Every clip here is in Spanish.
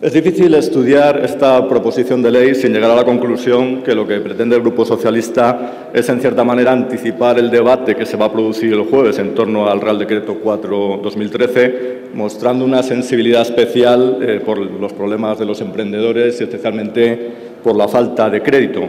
Es difícil estudiar esta proposición de ley sin llegar a la conclusión que lo que pretende el Grupo Socialista es, en cierta manera, anticipar el debate que se va a producir el jueves en torno al Real Decreto 4/2013, mostrando una sensibilidad especial por los problemas de los emprendedores y especialmente por la falta de crédito.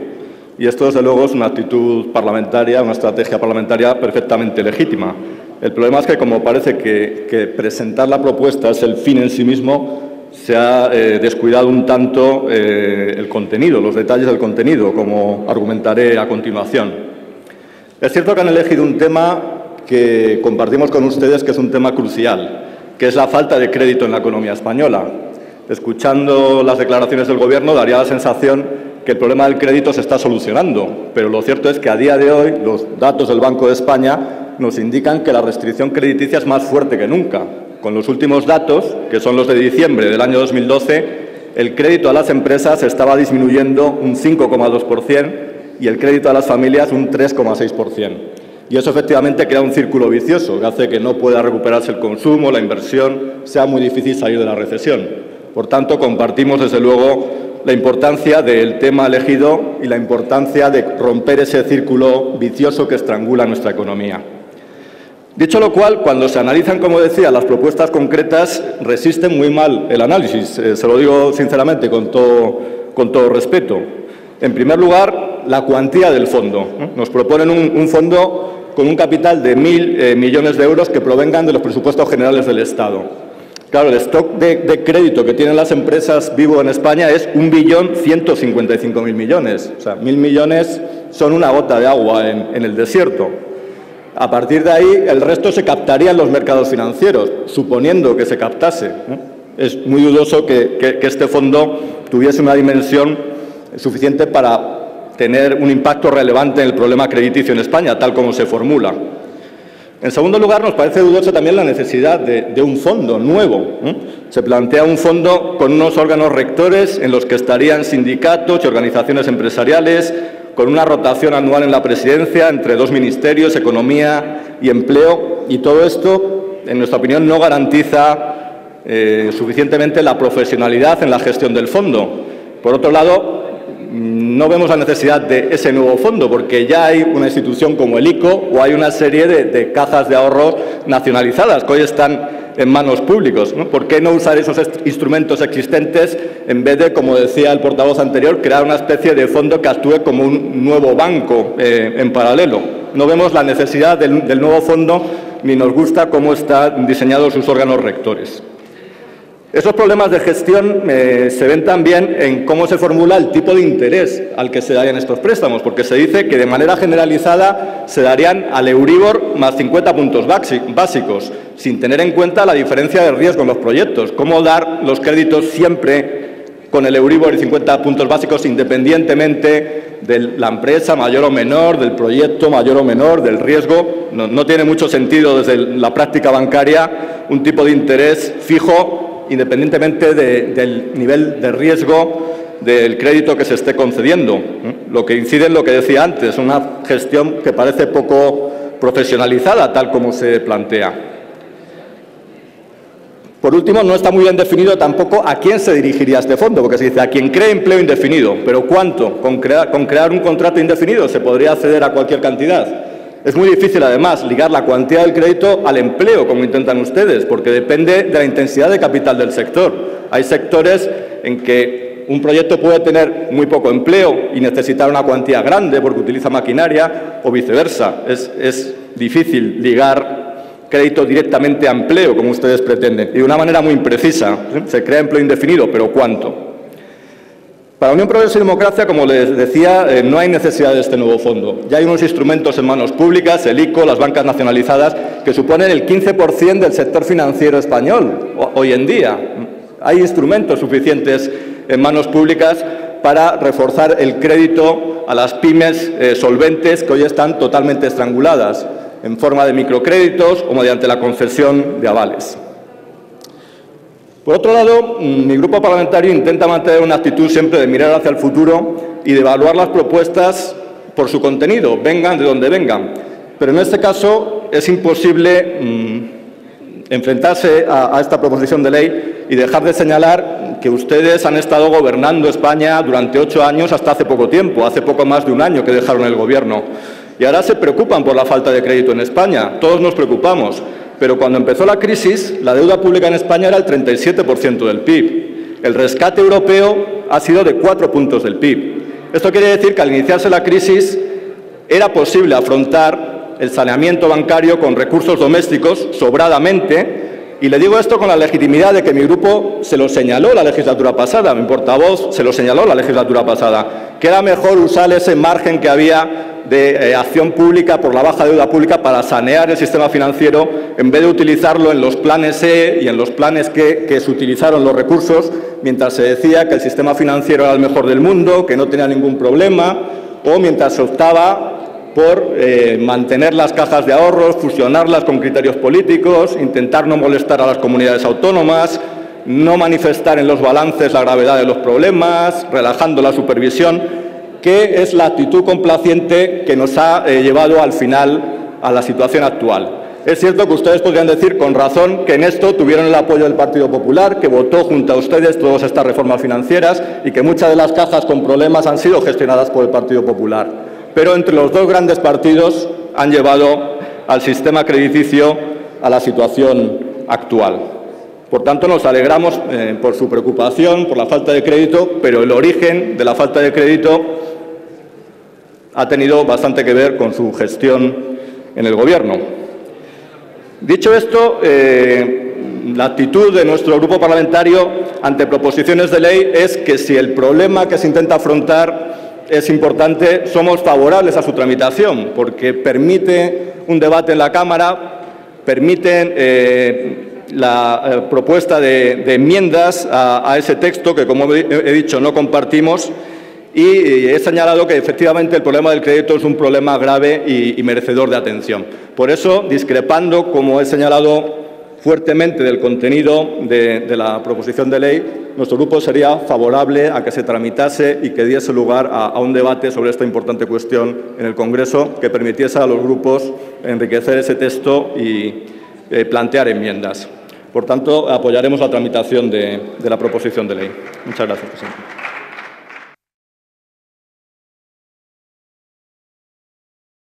Y esto, desde luego, es una actitud parlamentaria, una estrategia parlamentaria perfectamente legítima. El problema es que, como parece que presentar la propuesta es el fin en sí mismo, se ha descuidado un tanto el contenido, los detalles del contenido, como argumentaré a continuación. Es cierto que han elegido un tema que compartimos con ustedes, que es un tema crucial, que es la falta de crédito en la economía española. Escuchando las declaraciones del Gobierno, daría la sensación que el problema del crédito se está solucionando, pero lo cierto es que a día de hoy los datos del Banco de España nos indican que la restricción crediticia es más fuerte que nunca. Con los últimos datos, que son los de diciembre del año 2012, el crédito a las empresas estaba disminuyendo un 5,2% y el crédito a las familias un 3,6%. Y eso efectivamente crea un círculo vicioso que hace que no pueda recuperarse el consumo, la inversión, sea muy difícil salir de la recesión. Por tanto, compartimos desde luego la importancia del tema elegido y la importancia de romper ese círculo vicioso que estrangula nuestra economía. Dicho lo cual, cuando se analizan, como decía, las propuestas concretas, resisten muy mal el análisis. Se lo digo sinceramente, con todo respeto. En primer lugar, la cuantía del fondo. Nos proponen un fondo con un capital de 1.000 millones de euros que provengan de los presupuestos generales del Estado. Claro, el stock de crédito que tienen las empresas vivo en España es 1.155.000 millones. O sea, 1.000 millones son una gota de agua en el desierto. A partir de ahí, el resto se captaría en los mercados financieros, suponiendo que se captase. Es muy dudoso que este fondo tuviese una dimensión suficiente para tener un impacto relevante en el problema crediticio en España, tal como se formula. En segundo lugar, nos parece dudosa también la necesidad de un fondo nuevo. Se plantea un fondo con unos órganos rectores en los que estarían sindicatos y organizaciones empresariales, con una rotación anual en la presidencia entre dos ministerios, Economía y Empleo, y todo esto, en nuestra opinión, no garantiza suficientemente la profesionalidad en la gestión del fondo. Por otro lado, no vemos la necesidad de ese nuevo fondo, porque ya hay una institución como el ICO o hay una serie de cajas de ahorro nacionalizadas que hoy están en manos públicas, ¿no? ¿Por qué no usar esos instrumentos existentes en vez de, como decía el portavoz anterior, crear una especie de fondo que actúe como un nuevo banco en paralelo? No vemos la necesidad del nuevo fondo ni nos gusta cómo están diseñados sus órganos rectores. Esos problemas de gestión se ven también en cómo se formula el tipo de interés al que se darían estos préstamos, porque se dice que de manera generalizada se darían al Euribor más 50 puntos básicos, sin tener en cuenta la diferencia de riesgo en los proyectos. ¿Cómo dar los créditos siempre con el Euribor y 50 puntos básicos independientemente de la empresa, mayor o menor, del proyecto, mayor o menor, del riesgo? No tiene mucho sentido desde la práctica bancaria un tipo de interés fijo independientemente del nivel de riesgo del crédito que se esté concediendo. Lo que incide en lo que decía antes, una gestión que parece poco profesionalizada, tal como se plantea. Por último, no está muy bien definido tampoco a quién se dirigiría este fondo, porque se dice a quien cree empleo indefinido. ¿Pero cuánto? Con crear un contrato indefinido se podría acceder a cualquier cantidad. Es muy difícil, además, ligar la cuantía del crédito al empleo, como intentan ustedes, porque depende de la intensidad de capital del sector. Hay sectores en que un proyecto puede tener muy poco empleo y necesitar una cuantía grande porque utiliza maquinaria, o viceversa. Es difícil ligar crédito directamente a empleo, como ustedes pretenden, y de una manera muy imprecisa. Se crea empleo indefinido, pero ¿cuánto? Para Unión Progreso y Democracia, como les decía, no hay necesidad de este nuevo fondo. Ya hay unos instrumentos en manos públicas, el ICO, las bancas nacionalizadas, que suponen el 15% del sector financiero español hoy en día. Hay instrumentos suficientes en manos públicas para reforzar el crédito a las pymes solventes que hoy están totalmente estranguladas, en forma de microcréditos o mediante la concesión de avales. Por otro lado, mi grupo parlamentario intenta mantener una actitud siempre de mirar hacia el futuro y de evaluar las propuestas por su contenido, vengan de donde vengan. Pero en este caso es imposible enfrentarse a esta proposición de ley y dejar de señalar que ustedes han estado gobernando España durante 8 años hasta hace poco tiempo, hace poco más de un año que dejaron el Gobierno. Y ahora se preocupan por la falta de crédito en España. Todos nos preocupamos. Pero cuando empezó la crisis, la deuda pública en España era el 37% del PIB. El rescate europeo ha sido de 4 puntos del PIB. Esto quiere decir que al iniciarse la crisis era posible afrontar el saneamiento bancario con recursos domésticos sobradamente. Y le digo esto con la legitimidad de que mi grupo se lo señaló la legislatura pasada, mi portavoz se lo señaló la legislatura pasada, que era mejor usar ese margen que había de acción pública por la baja deuda pública para sanear el sistema financiero en vez de utilizarlo en los planes E y en los planes que se utilizaron los recursos mientras se decía que el sistema financiero era el mejor del mundo, que no tenía ningún problema, o mientras se optaba por mantener las cajas de ahorros, fusionarlas con criterios políticos, intentar no molestar a las comunidades autónomas, no manifestar en los balances la gravedad de los problemas, relajando la supervisión, que es la actitud complaciente que nos ha llevado al final a la situación actual. Es cierto que ustedes podrían decir con razón que en esto tuvieron el apoyo del Partido Popular, que votó junto a ustedes todas estas reformas financieras y que muchas de las cajas con problemas han sido gestionadas por el Partido Popular. Pero entre los dos grandes partidos han llevado al sistema crediticio a la situación actual. Por tanto, nos alegramos por su preocupación, por la falta de crédito, pero el origen de la falta de crédito ha tenido bastante que ver con su gestión en el Gobierno. Dicho esto, la actitud de nuestro grupo parlamentario ante proposiciones de ley es que si el problema que se intenta afrontar es importante, somos favorables a su tramitación, porque permite un debate en la Cámara, permiten la propuesta de enmiendas a ese texto que, como he dicho, no compartimos, y he señalado que efectivamente el problema del crédito es un problema grave y merecedor de atención. Por eso, discrepando, como he señalado fuertemente del contenido de la proposición de ley, nuestro grupo sería favorable a que se tramitase y que diese lugar a un debate sobre esta importante cuestión en el Congreso que permitiese a los grupos enriquecer ese texto y plantear enmiendas. Por tanto, apoyaremos la tramitación de la proposición de ley. Muchas gracias, presidente.